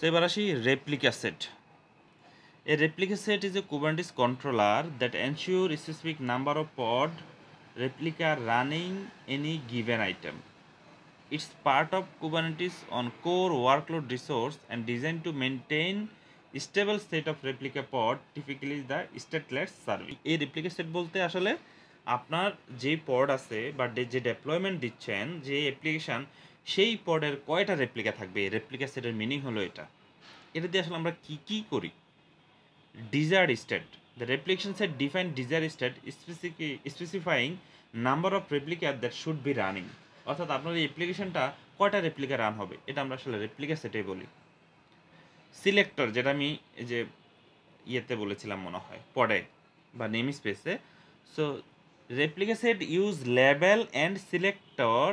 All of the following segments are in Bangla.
এবার আসি replica set. A replica set is a Kubernetes controller that ensures a specific number of pod replica running any given item. It's part of Kubernetes on core workload resource and designed to maintain a stable set of replica pod, typically the stateless service. এই replica set বলতে আসলে আপনার যে পড আছে বা যে ডেপ্লয়মেন্ট দিচ্ছেন যে অ্যাপ্লিকেশন সেই পডের কয়টা রেপ্লিকা থাকবে, রেপ্লিকা সেটের মিনিং হলো এটা দিয়ে আসলে আমরা কি করি। desired state. The replication set define desired state specifying number of replica that should be running. অর্থাৎ আপনার এই অ্যাপ্লিকেশনটা কয়টা রেপ্লিকা রান হবে এটা আমরা আসলে রেপ্লিকা সেটাই বলি। সিলেক্টর যেটা আমি এই যে ইয়েতে বলেছিলাম মনে হয় পডে বা নেম স্পেসে। So replica set use label and selector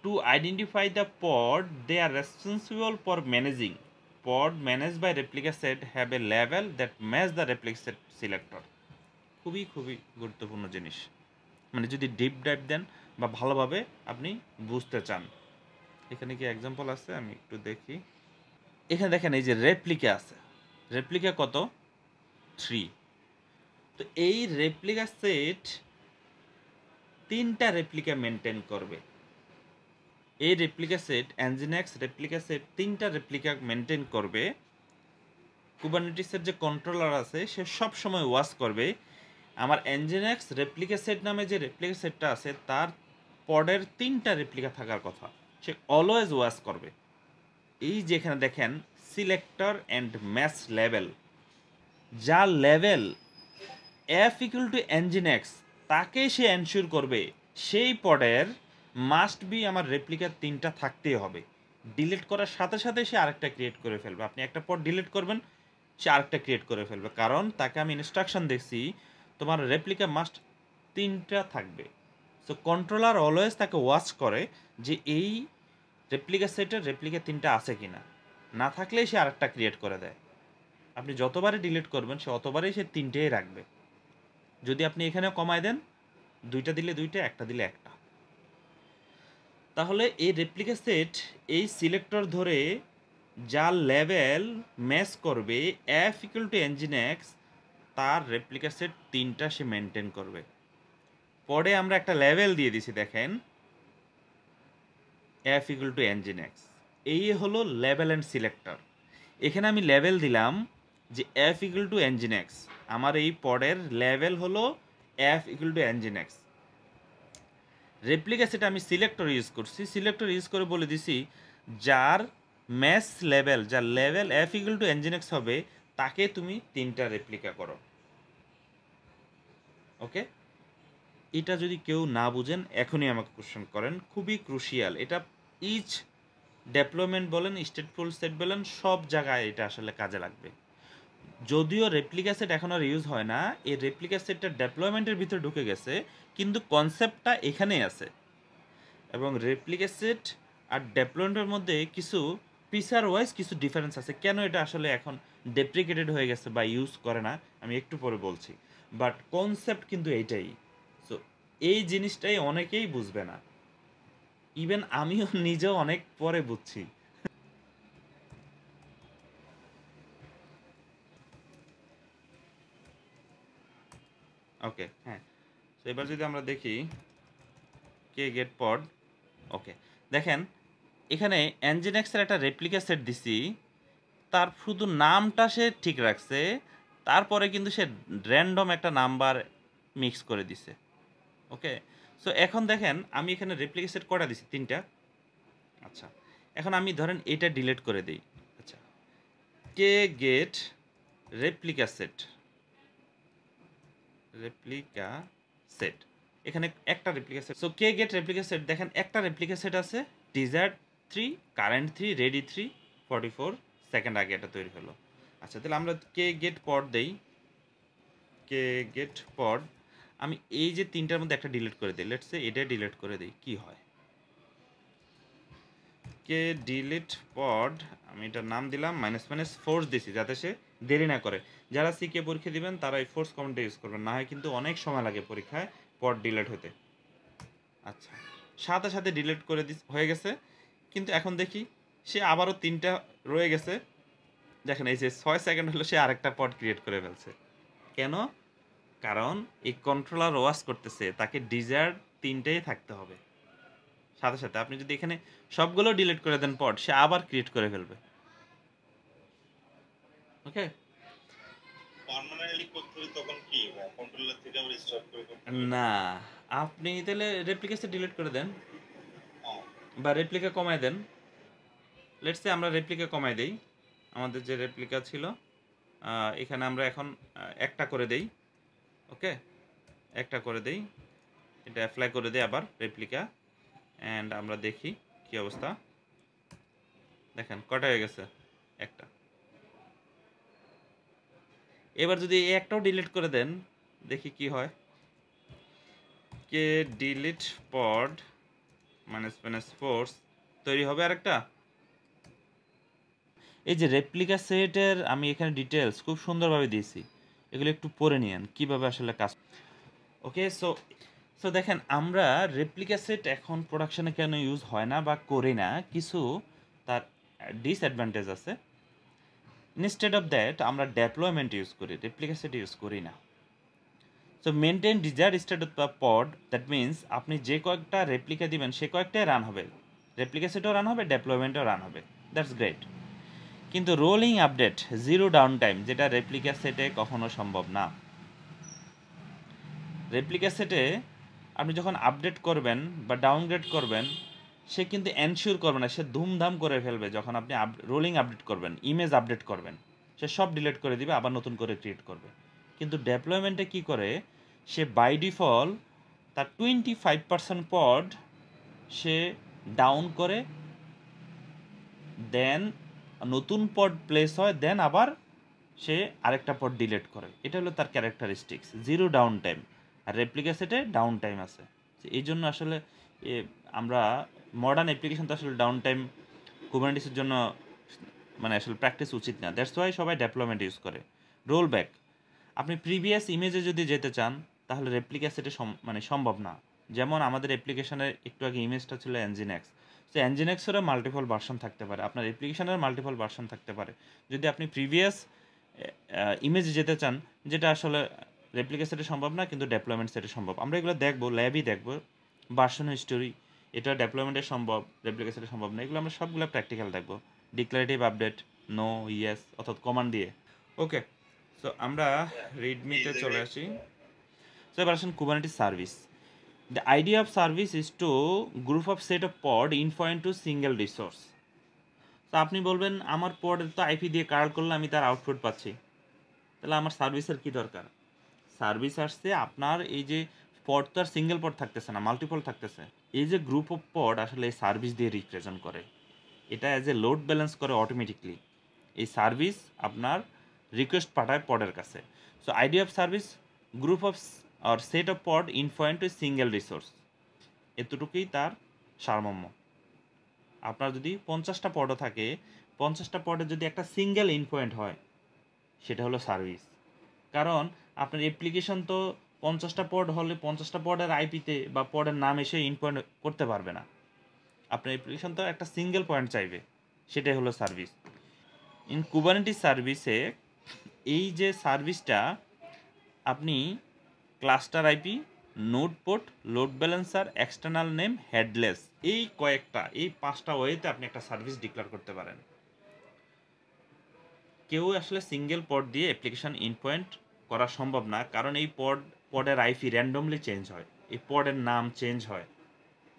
to identify the pod they are responsible for managing. Pod managed by replica set have a label that match the replica set selector. খুবই গুরুত্বপূর্ণ জিনিস, মানে যদি ডিপ ডাইভ দেন বা ভালোভাবে আপনি বুঝতে চান। এখানে কি এক্সাম্পল আছে আমি একটু দেখি। এখানে দেখেন এই যে রেপ্লিকা আছে, রেপ্লিকা কত 3। তো এই রেপ্লিকা সেট 3টা রেপ্লিকা মেনটেন করবে। এই replica set nginx replica set 3টা রেপ্লিকা মেনটেন করবে। কুবারনেটিসের যে কন্ট্রোলার আছে সে সব সময় ওয়াচ করবে আমার এনজিনেক্স রেপ্লিকা সেট নামে যে রেপ্লিকা সেটটা আছে তার পডের 3টা রেপ্লিকা থাকার কথা, সে অলওয়েজ ওয়াচ করবে। এই যেখানে দেখেন সিলেক্টর অ্যান্ড ম্যাচ লেভেল, যা level F equal to nginx তাকে সে এনশিওর করবে সেই পডের মাস্ট বি আমার রেপ্লিকা 3টা থাকতেই হবে। ডিলিট করার সাথে সাথে সে আরেকটা ক্রিয়েট করে ফেলবে। আপনি একটা পড ডিলিট করবেন, সে আরেকটা ক্রিয়েট করে ফেলবে, কারণ তাকে আমি ইনস্ট্রাকশন দেখছি তোমার রেপ্লিকা মাস্ট 3টা থাকবে। সো কন্ট্রোলার অলওয়েজ তাকে ওয়াচ করে যে এই রেপ্লিকা সেটের রেপ্লিকা 3টা আছে কিনা, না থাকলেই সে আরেকটা ক্রিয়েট করে দেয়। আপনি যতবারই ডিলিট করবেন সে অতবারই সে 3টেই রাখবে। যদি আপনি এখানে কমায় দেন 2টা দিলে 2টা, একটা দিলে একটা, তাহলে এই রেপ্লিকা সেট এই সিলেক্টর ধরে যা লেভেল ম্যাচ করবে এফ ইকুয়াল টু এনজিনেক্স তার রেপ্লিকা সেট 3টা সে মেনটেন করবে। পরে আমরা একটা লেভেল দিয়ে দিছি, দেখেন এফ ইকুয়াল টু এনজিনেক্স, এই হলো লেভেল অ্যান্ড সিলেক্টর। এখানে আমি লেভেল দিলাম যে এফ ইকুয়াল টু এনজিনেক্স, আমার এই পডের লেভেল হলো F equal to nginx. Replica সেটা আমি সিলেক্টর ইউজ করছি, সিলেক্টর ইউজ করে বলে দিছি যার ম্যাচ লেভেল, যার level F equal to nginx হবে তাকে তুমি 3টা রেপ্লিকা করো। ওকে, এটা যদি কেউ না বুঝেন এখনই আমাকে কোশ্চেন করেন, খুবই ক্রুশিয়াল এটা। ইচ ডেপ্লয়মেন্ট বলেন, স্টেটফুল সেট বলেন, সব জায়গায় এটা আসলে কাজে লাগবে। যদিও রেপ্লিকা সেট এখন আর ইউজ হয় না, এই রেপ্লিকা সেটটা ডেপ্লয়মেন্টের ভিতরে ঢুকে গেছে, কিন্তু কনসেপ্টটা এখানেই আছে। এবং রেপ্লিকা সেট আর ডেপ্লয়মেন্টের মধ্যে কিছু ফিচার ওয়াইজ কিছু ডিফারেন্স আছে। কেন এটা আসলে এখন ডেপ্রিকেটেড হয়ে গেছে বা ইউজ করে না আমি একটু পরে বলছি, বাট কনসেপ্ট কিন্তু এইটাই। সো এই জিনিসটাই অনেকেই বুঝবে না, ইভেন আমিও নিজেও অনেক পরে বুঝছি। ওকে, হ্যাঁ, তো এবার যদি আমরা দেখি কে গেট পড। ওকে, দেখেন এখানে এনজিনেক্সের একটা রেপ্লিকা সেট দিছি, তার শুধু নামটা সে ঠিক রাখছে, তারপরে কিন্তু সে র্যান্ডম একটা নাম্বার মিক্স করে দিছে। ওকে, সো এখন দেখেন আমি এখানে রেপ্লিকা সেট কটা দিছি 3টা। আচ্ছা, এখন আমি ধরেন এটা ডিলিট করে দিই। আচ্ছা, K get replica set, replica set, এখানে একটা replica set. So K get replica set, দেখেন একটা রেপ্লিকা সেট আছে ডিজায়ার 3, কারেন্ট 3, রেডি 3, 44 সেকেন্ড আগে এটা তৈরি হলো। আচ্ছা, তাহলে আমরা কে গেট পড দেই, কে গেট পড, আমি এই যে 3টার মধ্যে একটা ডিলিট করে দিই, লেটস সে এটা ডিলিট করে দিই, কি হয়। কে ডিলিট পড, আমি এটার নাম দিলাম ফোর্স দিছি যাতে সে দেরি না করে। যারা সিকে পরীক্ষা দিবেন তারা এই ফোর্স কমান্ডটা ইউজ করবেন, না হয় কিন্তু অনেক সময় লাগে পরীক্ষায় পড ডিলিট হতে। আচ্ছা, সাথে সাথে ডিলিট করে হয়ে গেছে, কিন্তু এখন দেখি সে আবারও 3টা রয়ে গেছে, দেখেন এই যে 6 সেকেন্ড হলো সে আরেকটা পড ক্রিয়েট করে ফেলছে। কেন? কারণ এই কন্ট্রোলার ওয়াচ করতেছে তাকে ডিজায়ার ৩টেই থাকতে হবে। সাথে, সাথে আপনি যদি এখানে সবগুলো ডিলিট করে দেন পড, সে আবার ক্রিয়েট করে ফেলবে। ওকে? পার্মানেন্টলি করতে হলে তখন কি কন্ট্রোলার থেকে আবার স্টপ করে করতে না, আপনি তাহলে রেপ্লিকেশন ডিলিট করে দেন হ্যাঁ বা রেপ্লিকা কমায় দেন। লেটস সে আমরা রেপ্লিকা কমাই দেই। আমাদের যে রেপ্লিকা ছিল এখানে আমরা এখন একটা করে দেই। ওকে? একটা করে দেই। এটা অ্যাপ্লাই করে দেই আবার রেপ্লিকা, অ্যান্ড আমরা দেখি কি অবস্থা। দেখেন কটা হয়ে গেছে? একটা। এবার যদি এই একটাও ডিলিট করে দেন, দেখি কি হয়। কে ডিলিট পড মাইনাস ফোর্স তৈরি হবে আরেকটা। এই যে রেপ্লিকা সেটের আমি এখানে ডিটেলস খুব সুন্দরভাবে দিয়েছি, এগুলো একটু পড়ে নিয়েন কীভাবে আসলে কাজ। ওকে, সো সো দেখেন আমরা রেপ্লিকা সেট এখন প্রোডাকশনে কেন ইউজ হয় না বা করি না, কিছু তার ডিসঅ্যাডভান্টেজ আছে। ইনস্টেড অফ দ্যাট আমরা ডেপ্লয়মেন্ট ইউজ করি, রেপ্লিকা সেট ইউজ করি না। So maintain desire state of the pod, that means আপনি যে কয়েকটা রেপ্লিকা দিবেন সে কয়েকটাই রান হবে, রেপ্লিকা সেটও রান হবে, ডেপ্লয়মেন্টও রান হবে। That's great. কিন্তু rolling update zero downtime, যেটা রেপ্লিকা সেটে কখনো সম্ভব না। রেপ্লিকা সেটে আপনি যখন আপডেট করবেন বা ডাউনগ্রেড করবেন, সে কিন্তু এনশিওর করবে না, সে ধুমধাম করে ফেলবে। যখন আপনি রোলিং আপডেট করবেন, ইমেজ আপডেট করবেন, সে সব ডিলিট করে দিবে, আবার নতুন করে ক্রিয়েট করবে। কিন্তু ডেপ্লয়মেন্টে কি করে, সে বাই ডিফল্ট তার 25% পড সে ডাউন করে, দেন নতুন পড প্লেস হয়, দেন আবার সে আরেকটা পড ডিলিট করে। এটা হলো তার ক্যারেক্টারিস্টিক্স, জিরো ডাউন টাইম। আর রেপ্লিকা সেটে ডাউন টাইম আছে। এই জন্য আসলে আমরা মডার্ন অ্যাপ্লিকেশন তো আসলে ডাউন টাইম কুবারনেটিসের জন্য মানে আসলে প্র্যাকটিস উচিত না। দ্যাটস ওয়াই সবাই ডেপ্লয়মেন্ট ইউজ করে। রোল ব্যাক, আপনি প্রিভিয়াস ইমেজে যদি যেতে চান তাহলে রেপ্লিকা সেটে মানে সম্ভব না। যেমন আমাদের অ্যাপ্লিকেশনের একটু আগে ইমেজটা ছিল এনজিনেক্স, তো এনজিনেক্সেরও মাল্টিপল ভার্সন থাকতে পারে, আপনার অ্যাপ্লিকেশনের মাল্টিপল ভার্সন থাকতে পারে। যদি আপনি প্রিভিয়াস ইমেজে যেতে চান, যেটা আসলে রেপ্লিকা সেটে সম্ভব না কিন্তু ডেপ্লয়মেন্ট সেটে সম্ভব। আমরা এগুলো দেখবো, ল্যাবই দেখবো, ভার্সন হিস্টোরি, এটা ডেপ্লয়মেন্টে সম্ভব, রেপ্লিকা সেটে সম্ভব না, এগুলো আমরা সবগুলো প্র্যাকটিক্যাল দেখবো। ডিক্লারেটিভ আপডেট, নো, ইয়েস অর্থাৎ কমান্ড দিয়ে। ওকে, সো আমরা রিডমিতে চলে আসি। সো এবার আসেন Kubernetes service. The idea of service is to group of set of pod endpoint to single resource. তো আপনি বলবেন আমার পডের তো আইপি দিয়ে কার্ল করলে আমি তার আউটপুট পাচ্ছি, তাহলে আমার সার্ভিসের কী দরকার? সার্ভিস আসছে আপনার এই যে পড তো আর সিঙ্গেল পড থাকতেছে না, মাল্টিপল থাকতেছে। এই যে গ্রুপ অফ পড আসলে এই সার্ভিস দিয়ে রিপ্রেজেন্ট করে, এটা অ্যাজ এ লোড ব্যালেন্স করে অটোমেটিকলি। এই সার্ভিস আপনার রিকোয়েস্ট পাঠায় পডের কাছে। So idea of service, group of আর set of pod endpoint to single resource, এতটুকুই তার সারমর্ম। আপনার যদি 50টা পডও থাকে, 50টা পডের যদি একটা সিঙ্গেল ইনপয়েন্ট হয়, সেটা হলো সার্ভিস। কারণ আপনার অ্যাপ্লিকেশন তো 50টা পড হলে 50টা পডের আইপিতে বা পডের নাম এসে ইনপয়েন্ট করতে পারবে না। আপনার অ্যাপ্লিকেশন তো একটা সিঙ্গেল পয়েন্ট চাইবে, সেটাই হলো সার্ভিস। ইন কুবারনেটিস সার্ভিসে এই যে সার্ভিসটা আপনি cluster IP, node port, load balancer, external name, headless, এই কয়েকটা, এই 5টা ওয়েতে আপনি একটা সার্ভিস ডিক্লেয়ার করতে পারেন। কেউ আসলে সিঙ্গেল পড দিয়ে অ্যাপ্লিকেশন ইনপয়েন্ট করা সম্ভব না, কারণ এই পডের আইপি র্যান্ডমলি চেঞ্জ হয়, এই পডের নাম চেঞ্জ হয়।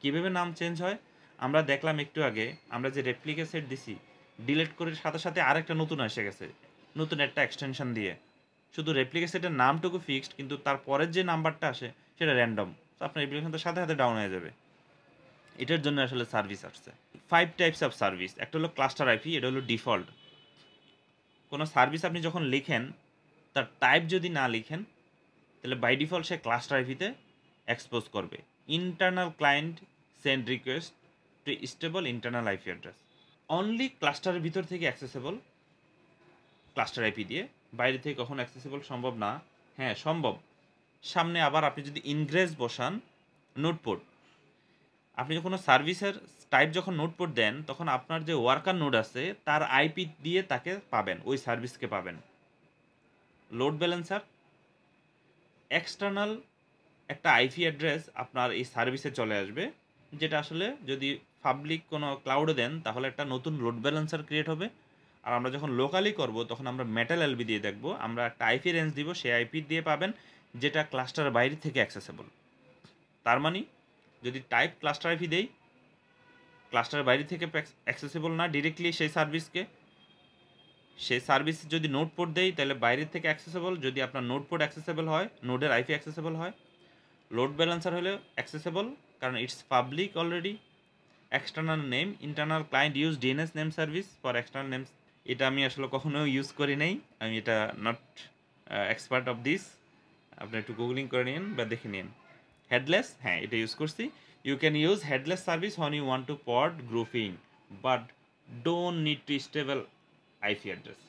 কীভাবে নাম চেঞ্জ হয় আমরা দেখলাম একটু আগে। আমরা যে রেপ্লিকা সেট দিছি, ডিলিট করে সাথে সাথে আরেকটা নতুন এসে গেছে, নতুন একটা এক্সটেনশন দিয়ে। শুধু রেপ্লিকা সেটের নামটুকু ফিক্সড, কিন্তু তার পরের যে নাম্বারটা আসে সেটা র্যান্ডম। তো আপনার অ্যাপ্লিকেশনটা সাথে সাথে ডাউন হয়ে যাবে। এটার জন্য আসলে সার্ভিস আসছে। 5 টাইপস অফ সার্ভিস। একটা হলো ক্লাস্টার আইপি, এটা হলো ডিফল্ট। কোনো সার্ভিস আপনি যখন লিখেন, তার টাইপ যদি না লিখেন, তাহলে বাই ডিফল্ট সে ক্লাস্টার আইপিতে এক্সপোজ করবে। Internal client send request to stable internal IP address. Only ক্লাস্টারের ভিতর থেকে অ্যাক্সেসেবল ক্লাস্টার আইপি দিয়ে, বাইরে থেকে কখনো অ্যাক্সেসেবল সম্ভব না। হ্যাঁ সম্ভব, সামনে আবার আপনি যদি ইনগ্রেস বসান নোটপোর্ট, আপনি যখন সার্ভিসের টাইপ যখন নোড পোর্ট দেন তখন আপনার যে ওয়ার্কার নোড আছে তার আইপি দিয়ে তাকে পাবেন, ওই সার্ভিসকে পাবেন। লোড ব্যালেন্সার এক্সটার্নাল একটা আইপি অ্যাড্রেস আপনার এই সার্ভিসে চলে আসবে, যেটা আসলে যদি পাবলিক কোনো ক্লাউডে দেন তাহলে একটা নতুন লোড ব্যালেন্সার ক্রিয়েট হবে। আর আমরা যখন লোকালি করব তখন আমরা মেটাল এলবি দিয়ে দেখব, আমরা একটা আইপি রেঞ্জ দিব, সেই আইপি দিয়ে পাবেন যেটা ক্লাস্টারের বাইরে থেকে অ্যাক্সেসেবল। তার মানে যদি টাইপ ক্লাস্টার আইপি দেই, ক্লাস্টারের বাইরে থেকে অ্যাক্সেসেবল না ডিরেক্টলি সেই সার্ভিসকে, সেই সার্ভিস যদি নোড পোর্ট দেই তাহলে বাইরে থেকে অ্যাক্সেসেবল, যদি আপনার নোড পোর্ট অ্যাক্সেসেবল হয়, নোডের আইপি অ্যাক্সেসেবল হয়। লোড ব্যালেন্সার হলে অ্যাক্সেসেবল কারণ it's public already. External name, internal client use DNS name service for external names, এটা আমি আসলে কখনো ইউজ করি নাই, আমি এটা নট এক্সপার্ট অফ দিস, আপনি একটু গুগলিং করে নিন বা দেখে নিন। হেডলেস, হ্যাঁ এটা ইউজ করছি। You can use headless service when you want to pod grouping but don't need to stable IP address.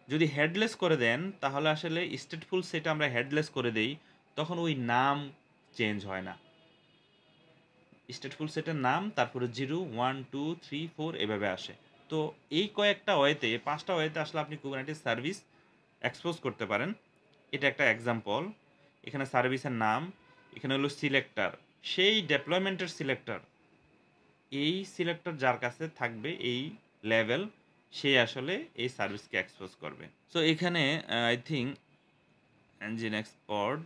যদি হেডলেস করে দেন তাহলে আসলে স্টেটফুল সেটা আমরা হেডলেস করে দেই, তখন ওই নাম চেঞ্জ হয় না। স্টেটফুল সেটের নাম তারপরে 0 1 2 3 4 এভাবে আসে। তো এই কয়েকটা ওয়েতে, 5টা ওয়েতে আসলে আপনি কুবারনেটিস সার্ভিস এক্সপোজ করতে পারেন। এটা একটা এক্সাম্পল। এখানে সার্ভিসের নাম, এখানে হলো সিলেক্টর, সেই ডেপ্লয়মেন্টের সিলেক্টর, এই সিলেক্টর যার কাছে থাকবে এই লেভেল, সে আসলে এই সার্ভিসকে এক্সপোজ করবে। সো এখানে আই থিঙ্ক এনজিন এক্সপোর্ট,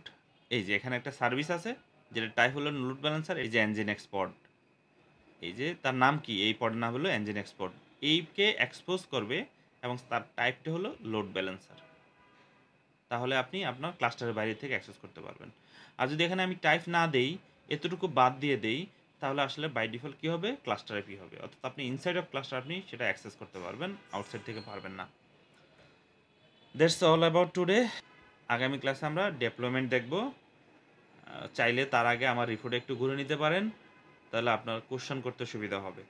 এই যে এখানে একটা সার্ভিস আছে যেটা টাইপ হলো লোড ব্যালেন্সার, এই যে এনজিন এক্সপোর্ট, এই যে তার নাম কি, এই পদের নাম হলো এনজিন এক্সপোর্ট, এইকে এক্সপোজ করবে এবং তার টাইপটা হলো লোড ব্যালেন্সার। তাহলে আপনি আপনার ক্লাস্টারের বাইরে থেকে অ্যাক্সেস করতে পারবেন। আর যদি এখানে আমি টাইপ না দেই, এতটুকু বাদ দিয়ে দেই, তাহলে আসলে বাই ডিফল্ট কী হবে, ক্লাস্টার আইপি হবে, অর্থাৎ আপনি ইনসাইড অফ ক্লাস্টার আপনি সেটা অ্যাক্সেস করতে পারবেন, আউটসাইড থেকে পারবেন না। That's all about today. আগামী ক্লাসে আমরা ডেপ্লয়মেন্ট দেখব। চাইলে তার আগে আমার রিপোর্টে একটু ঘুরে নিতে পারেন, তাহলে আপনার কোশ্চেন করতে সুবিধা হবে।